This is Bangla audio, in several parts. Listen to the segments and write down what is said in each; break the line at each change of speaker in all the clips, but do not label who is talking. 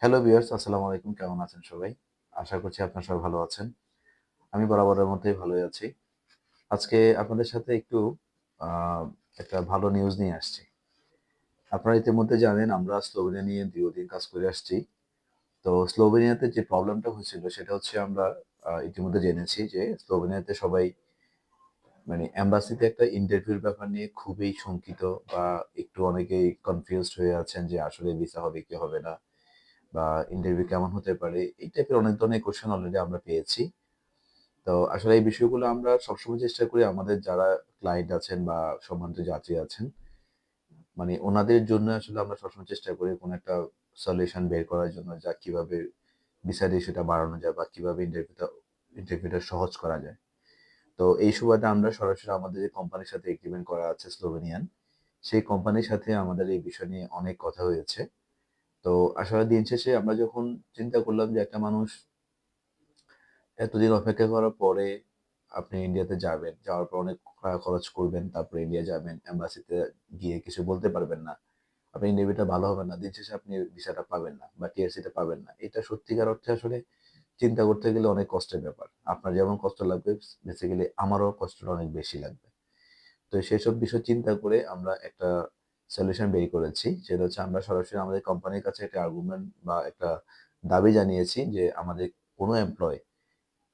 হ্যালো ভিউয়ার্স, আসসালামু আলাইকুম। কেমন আছেন সবাই? আশা করছি আপনারা সবাই ভালো আছেন। আমি বরাবরের মতোই ভালোই আছি। আজকে আপনাদের সাথে একটু আ একটা ভালো নিউজ নিয়ে আসছি। আপনারা ইতিমধ্যে জানেন আমরা স্লোভেনিয়া নিয়ে দীর্ঘদিন কাজ করে আসছি। তো স্লোভেনিয়াতে যে প্রবলেমটা হয়েছিল সেটা হচ্ছে আমরা ইতিমধ্যে জেনেছি যে স্লোভেনিয়াতে সবাই মানে এম্বাসিতে একটা ইন্টারভিউর ব্যাপার নিয়ে খুবই শঙ্কিত বা একটু অনেকেই কনফিউজড হয়ে আছেন যে আসলে ভিসা হবে কি হবে না বা ইন্টারভিউ কেমন হতে পারে। এই টাইপের অনেক ধরনের কোয়েশ্চেন অলরেডি আমরা পেয়েছি। তো আসলে এই বিষয়গুলো আমরা সবসময় চেষ্টা করি আমাদের যারা ক্লায়েন্ট আছেন বা সম্মানিত যাত্রী আছেন, মানে ওনাদের জন্য আসলে আমরা সবসময় চেষ্টা করি কোনো একটা সলিউশন বের করার জন্য যা কিভাবে ভিসার ইস্যুটা বাড়ানো যায় বা কিভাবে ইন্টারভিউটা সহজ করা যায়। তো এই সুবাদে আমরা সরাসরি আমাদের যে কোম্পানির সাথে এগ্রিমেন্ট করা আছে স্লোভেনিয়ান, সেই কোম্পানির সাথে আমাদের এই বিষয় নিয়ে অনেক কথা হয়েছে। তো আসলে দিন শেষে আমরা যখন চিন্তা করলাম যে একটা মানুষ এতদিন অপেক্ষা করার পরে আপনি ইন্ডিয়াতে যাবেন। যাওয়ার পর অনেক খরচ করবেন। তারপরে ইন্ডিয়া যাবেন। এম্বাসিতে গিয়ে কিছু বলতে পারবেন না। আপনার ইন্টারভিউটা ভালো হবে না। দিন শেষে আপনি ভিসাটা পাবেন না বা টিআরসি টা পাবেন না। এটা সত্যিকার অর্থে আসলে চিন্তা করতে গেলে অনেক কষ্টের ব্যাপার। আপনার যেমন কষ্ট লাগবে বেসিক্যালি আমারও কষ্টটা অনেক বেশি লাগবে। তো সেসব বিষয় চিন্তা করে আমরা একটা সলিউশন বের করেছি। সেটা হচ্ছে আমরা সরাসরি আমাদের কোম্পানির কাছে একটা আর্গুমেন্ট বা একটা দাবি জানিয়েছি যে আমাদের কোন এমপ্লয়ি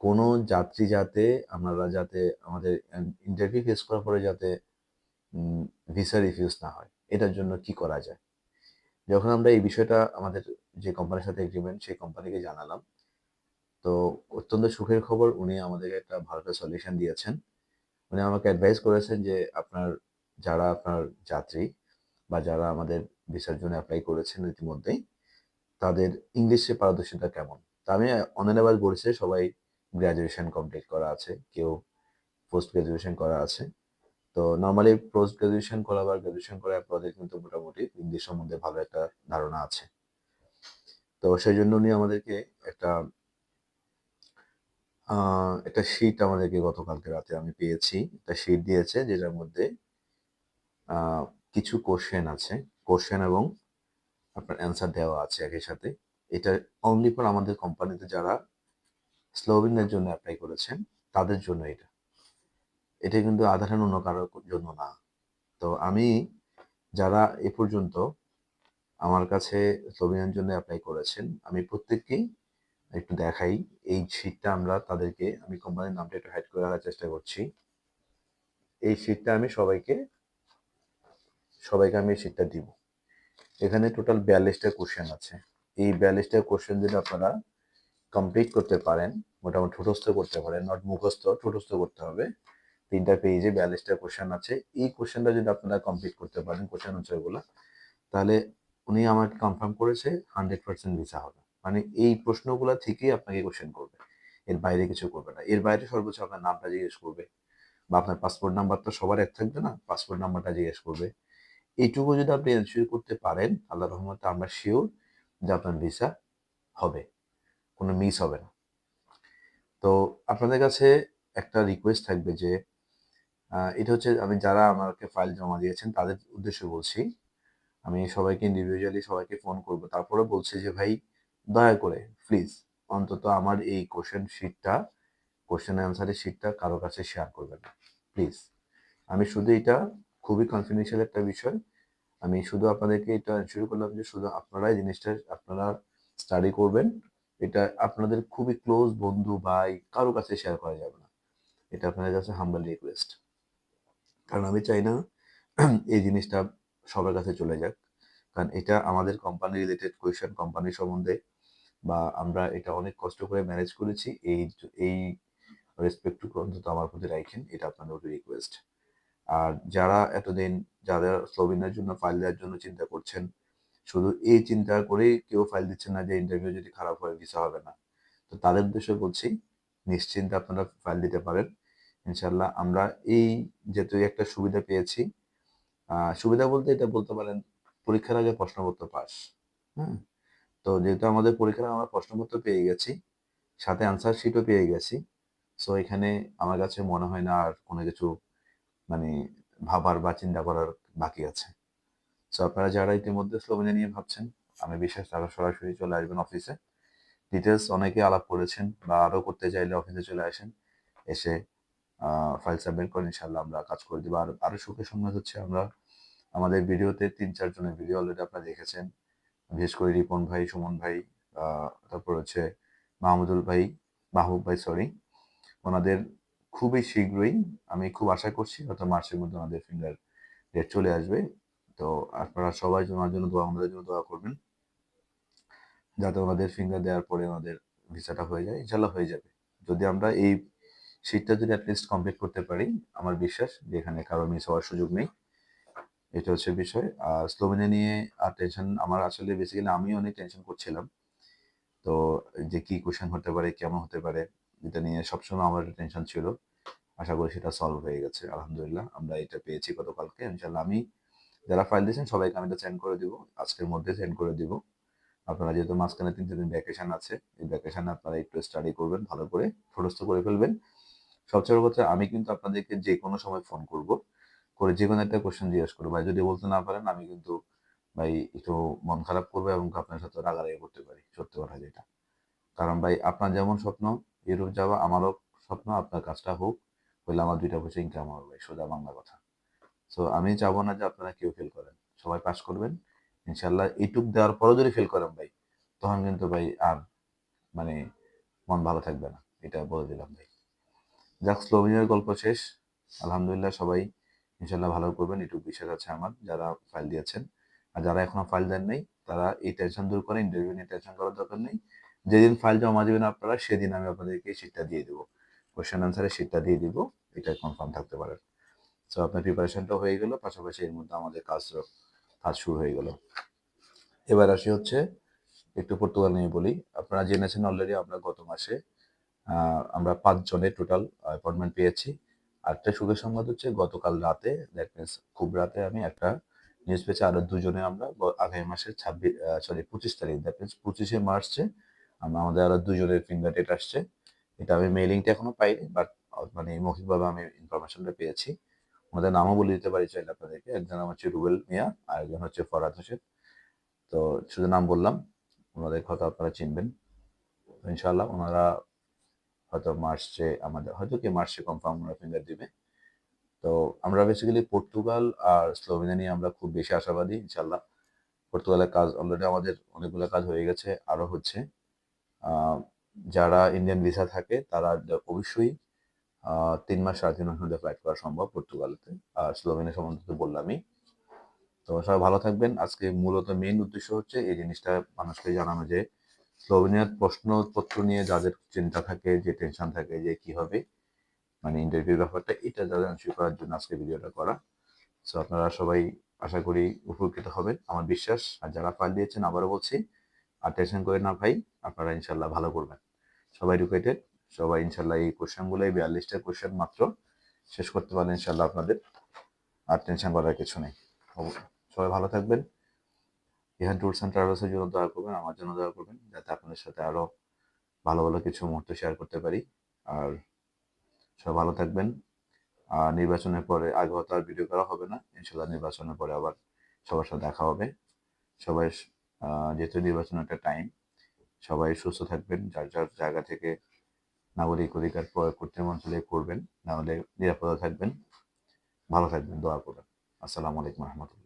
কোনো যাত্রী যাতে আমরা যাতে আমাদের ইন্টারভিউ ফেস করার পরে যাতে উম ভিসা রিফিউজ না হয়। এটার জন্য কি করা যায়? যখন আমরা এই বিষয়টা আমাদের যে কোম্পানির সাথে এগ্রিমেন্ট সেই কোম্পানিকে জানালাম। তো অত্যন্ত সুখের খবর উনি আমাদেরকে একটা ভালো একটা সলিউশন দিয়েছেন। উনি আমাকে অ্যাডভাইস করেছেন যে যারা আপনার যাত্রী বা যারা আমাদের ভিসার জন্য এপ্লাই করেছেন ইতিমধ্যেই তাদের ইংলিশে পারদর্শিতা কেমন? তো আমি অন এন্ড অ্যাভারেজ বলছি সবাই গ্র্যাজুয়েশন কমপ্লিট করা আছে। কেউ পোস্ট গ্র্যাজুয়েশন করা আছে। তো নরমালি পোস্ট গ্র্যাজুয়েশন করা বা গ্র্যাজুয়েশন করা আপনাদের কিন্তু মোটামুটি ইংলিশ সম্বন্ধে ভালো একটা ধারণা আছে। তো সেজন্য উনি আমাদেরকে একটা আ একটা শিট আমাদেরকে গতকালকে রাতে আমি পেয়েছি। একটা শিট দিয়েছে যেটার মধ্যে আ কিছু কোয়েশ্চেন আছে। কোয়েশ্চেন এবং আপনার অ্যান্সার দেওয়া আছে একই সাথে। এটা অনলি ফর আমাদের কোম্পানিতে যারা স্লোভেনিয়ার জন্য এপ্লাই করেছেন তাদের জন্য এটা। এটা কিন্তু সাধারণ অন্য কারো জন্য না। তো আমি যারা এ পর্যন্ত আমার কাছে স্লোভেনিয়ার জন্য এপ্লাই করেছেন, আমি প্রত্যেককেই একটু দেখাই। এই শিটটা আমরা তাদেরকে আমি কোম্পানির নামটা একটু হাইড করে রাখার চেষ্টা করছি। এই শিটটা আমি সবাইকে আমি এই শিটটা দিব। এখানে টোটাল ৪২ টা কোয়েশ্চেন আছে। এই ৪২ টা কোয়েশ্চেন যদি আপনারা কমপ্লিট করতে পারেন, মোটামুটি ঠোঁটস্থ করতে পারেন, নট মুখস্থ, ঠোঁটস্থ করতে হবে। ৩ টা পেজে ৪২ টা কোয়েশ্চেন আছে। এই কোয়েশ্চেনটা যদি আপনারা কমপ্লিট করতে পারেন, কোয়েশ্চেন আনসার গুলা, তাহলে উনি আমাকে কনফার্ম করেছে 100% ভিসা হবে। মানে এই প্রশ্নগুলা থেকেই আপনাকে কোয়েশ্চেন করবে। এর বাইরে কিছু করবে না। এর বাইরে সর্বোচ্চ আপনার নামটা জিজ্ঞেস করবে বা আপনার পাসপোর্ট নাম্বার তো সবার এক থাকবে না। পাসপোর্ট নাম্বারটা জিজ্ঞেস করবে। এইটুকু যদি আপনি এনশিওর করতে পারেন, আল্লাহর রহমতে আমরা সিউর যে আপনার ভিসা হবে। কোনো মিস হবে না। তো আপনাদের কাছে একটা রিকোয়েস্ট থাকবে যে এটা হচ্ছে আমি যারা আমাকে ফাইল জমা দিয়েছেন তাদের উদ্দেশ্যে বলছি। আমি সবাইকে ইন্ডিভিজুয়ালি সবাইকে ফোন করব। তারপরেও বলছি যে ভাই দয়া করে প্লিজ অন্তত আমার এই কোয়েশ্চেন অ্যান্সার এর শিটটা কারো কাছে শেয়ার করবেন না। প্লিজ। আমি শুধু এটা খুবই কনফিডেন্সিয়াল একটা বিষয়। আমি শুধু আপনাদেরকে এটা এনশিওর করলাম যে শুধু আপনারাই জিনিসটা আপনারা স্টাডি করবেন। এটা আপনাদের খুবই ক্লোজ বন্ধু, ভাই কারো কাছে শেয়ার করা যাবে না। এটা আপনাদের কাছে হাম্বল রিকোয়েস্ট। কারণ আমি চাই না এই জিনিসটা সবার কাছে চলে যাক। কারণ এটা আমাদের কোম্পানি রিলেটেড কোয়েশ্চেন কোম্পানি সম্বন্ধে বা আমরা এটা অনেক কষ্ট করে ম্যানেজ করেছি। এই রেসপেক্ট টুকু অন্তত আমার প্রতি রাইখেন। এটা আপনাদের প্রতি রিকোয়েস্ট। আর যারা এতদিন যারা স্লোভেনিয়ার জন্য ফাইল দেওয়ার জন্য চিন্তা করছেন, শুধু এই চিন্তা করেই কেউ ফাইল দিচ্ছেন না যে ইন্টারভিউ যদি খারাপ হয় ভিসা হবে না। তো তাদের উদ্দেশ্যে বলছি, নিশ্চিন্তে আপনারা ফাইল দিতে পারেন। ইনশাআল্লাহ আমরা এই যেহেতু একটা সুবিধা পেয়েছি, সুবিধা বলতে এটা বলতে পারেন পরীক্ষার আগে প্রশ্নপত্র পাস। হুম? তো যেহেতু আমাদের পরীক্ষার আগে আমরা প্রশ্নপত্র পেয়ে গেছি, সাথে আনসার শিটও পেয়ে গেছি। সো এখানে আমার কাছে মনে হয় না আর কোনো কিছু মানে ভাবার বা চিন্তা করার বাকি আছে। সো আপনারা যারা ইতিমধ্যে স্লোভেনিয়া নিয়ে ভাবছেন, আমি বিশ্বাস তারা সরাসরি চলে আসবেন অফিসে। ডিটেইলস অনেকে আলাপ করেছেন বা আরও করতে চাইলে অফিসে চলে আসেন। এসে ফাইল সাবমিট করেন, ইনশাআল্লাহ আমরা কাজ করে দিব। আর আরও সুখের সংবাদ হচ্ছে আমরা আমাদের ভিডিওতে ৩-৪ জনের ভিডিও অলরেডি আপনারা দেখেছেন। বিশেষ করে রিপন ভাই, সুমন ভাই, তারপর হচ্ছে মাহবুব ভাই সরি। ওনাদের খুবই শীঘ্রই আমি খুব আশা করছি হয়তো মার্চের মধ্যে ওনাদের ফিঙ্গার ডেট চলে আসবে। তো আপনারা সবাই ওনার জন্য আমাদের জন্য দোয়া করবেন। যাতে ওনাদের ফিঙ্গার দেওয়ার পরে ওনাদের ভিসাটা হয়ে যায়। ইনশাআল্লাহ হয়ে যাবে। যদি আমরা এই শীটটা যদি এটলিস্ট কমপ্লিট করতে পারি, আমার বিশ্বাস যে এখানে কারো মিস হওয়ার সুযোগ নেই। এটা হচ্ছে বিষয়। আর স্লোভেনিয়া নিয়ে আর টেনশন আমার আসলে বেসিক্যালি আমিও অনেক টেনশন করছিলাম। তো যে কি কোয়েশ্চেন হতে পারে, কেমন হতে পারে, এটা নিয়ে সবসময় আমার একটা টেনশন ছিল। আশা করি সেটা সলভ হয়ে গেছে। আলহামদুলিল্লাহ আমরা এটা পেয়েছি গতকালকে। ইনশাআল্লাহ আমি যারা ফাইল দিয়েছেন সবাইকে আমি এটা সেন্ড করে দিব। আজকের মধ্যে সেন্ড করে দিব। আপনারা যেহেতু মাঝখানে ৩-৪ দিন ভ্যাকেশন আছে, এই ভ্যাকেশনে আপনারা একটু স্টাডি করবেন ভালো করে, মুখস্থ করে ফেলবেন। সবচেয়ে বড় কথা আমি কিন্তু আপনাদেরকে যেকোনো সময় ফোন করব। করে যেকোনো একটা কোয়েশ্চেন জিজ্ঞেস করব। ভাই যদি বলতে না পারেন আমি কিন্তু ভাই একটু মন খারাপ করবো এবং আপনার সাথে রাগারাগি করতে পারি। সত্যি কথা যেটা। কারণ ভাই আপনার যেমন স্বপ্ন ইউরোপ যাওয়া, আমারও স্বপ্ন আপনার কাজটা হোক। হইলে আমার ২ টা পয়সা ইনকাম হবে ভাই, সোজা বাংলা কথা। সো আমি চাবো না যে আপনারা কেউ ফেল করেন। সবাই পাস করবেন। ইনশাআল্লাহ এইটুক দেওয়ার পরেও যদি ফেল করেন ভাই, তখন কিন্তু ভাই আর মানে মন ভালো থাকবে না। এটা বলে দিলাম ভাই। যাক স্লোভেনিয়ার গল্প শেষ। আলহামদুলিল্লাহ সবাই ইনশাআল্লাহ ভালো করবেন এটুকু বিশ্বাস আছে আমার যারা ফাইল দিয়েছেন। আর যারা এখনো ফাইল দেন নাই তারা এই টেনশন দূর করে ইন্টারভিউ নিয়ে টেনশন করার দরকার নেই। যেদিন ফাইল জমা দিবেন আপনারা সেদিন আমি আপনাদেরকে এই শিটটা দিয়ে দেবো। কোয়েশ্চেন আনসারের শিটটা দিয়ে দিব। এটা কনফার্ম থাকতে পারেন। সো আপনার প্রিপারেশনটাও হয়ে গেল। পাশাপাশি এর মধ্যে আমাদের কাজ শুরু হয়ে গেল। এবার আসি হচ্ছে একটু পর্তুগাল নিয়ে বলি। আপনারা জেনেছেন অলরেডি আমরা গত মাসে আমরা ৫ জনের টোটাল অ্যাপয়েন্টমেন্ট পেয়েছি। আরেকটা সুখের সংবাদ হচ্ছে গতকাল রাতে দ্যাট মিনস খুব রাতে আমি একটা নিউজ পেয়েছি আরো ২ জনে আমরা আগামী মাসের ২৫ তারিখ দ্যাট মিনস ২৫শে মার্চে আমাদের আরো ২ জনের ফিঙ্গার ডেট আসছে। এটা আমি মেইলিংটা এখনো পাইনি বাট মানে মৌখিকভাবে আমি ইনফরমেশনটা পেয়েছি। ওনাদের নামও বলে দিতে পারি চাইলে আপনাদেরকে। একজনের নাম হচ্ছে রুবেল মিয়া, আরেকজন হচ্ছে ফরহাদ হোসেন। তো শুধু নাম বললাম। ওনাদের হয়তো আপনারা চিনবেন। ইনশাআল্লাহ ওনারা হয়তো মার্চে কনফার্ম ওনারা ফিঙ্গার দিবে। তো আমরা বেসিক্যালি পর্তুগাল আর স্লোভেনিয়া নিয়ে আমরা খুব বেশি আশাবাদী ইনশাআল্লাহ। পর্তুগালের কাজ অলরেডি আমাদের অনেকগুলো কাজ হয়ে গেছে, আরো হচ্ছে। যারা ইন্ডিয়ান ভিসা থাকে তারা অবশ্যই ৩ মাস ৩.৫ মাসের মধ্যে ফ্লাইট করা সম্ভব পর্তুগালেতে। আর স্লোভেনিয়া সম্বন্ধে তো বললামই। তো সবাই ভালো থাকবেন। আজকে মূলত মেইন উদ্দেশ্য হচ্ছে এই জিনিসটা মানুষকে জানানো যে স্লোভেনিয়ার প্রশ্নপত্র নিয়ে যাদের চিন্তা থাকে, যে টেনশন থাকে যে কি হবে মানে ইন্টারভিউ ব্যাপারটা, এটা যাদের আনসার করার জন্য আজকে ভিডিওটা করা। সো আপনারা সবাই আশা করি উপকৃত হবেন আমার বিশ্বাস। আর যারা ফাইল দিয়েছেন আবারও বলছি আর টেনশন করেন না ভাই, আপনারা ইনশাল্লাহ ভালো করবেন। সবাই এডুকেটেড, সবাই ইনশাল্লাহ এই কোশ্চেনগুলো এই ৪২টা কোশ্চেন মাত্র শেষ করতে পারলে ইনশাল্লাহ আপনাদের আর টেনশন করার কিছু নেই। সবাই ভালো থাকবেন। ইহান ট্যুরস অ্যান্ড ট্রাভেলসের জন্য দোয়া করবেন, আমার জন্য দোয়া করবেন যাতে আপনাদের সাথে আরো ভালো ভালো কিছু মুহূর্ত শেয়ার করতে পারি। আর সবাই ভালো থাকবেন। নির্বাচনের পরে আগে হয়তো আর ভিডিও করা হবে না। ইনশাল্লাহ নির্বাচনের পরে আবার সবার সাথে দেখা হবে। সবাই যেহেতু নির্বাচনের একটা টাইম, সবাই সুস্থ থাকবেন। যার যার জায়গা থেকে নাগরিক অধিকার প্রয়োগ করতে মন চাইলে করবেন, নাহলে নিরাপদে থাকবেন। ভালো থাকবেন, দোয়া করবেন। আসসালামু আলাইকুম রহমতুল্লাহ।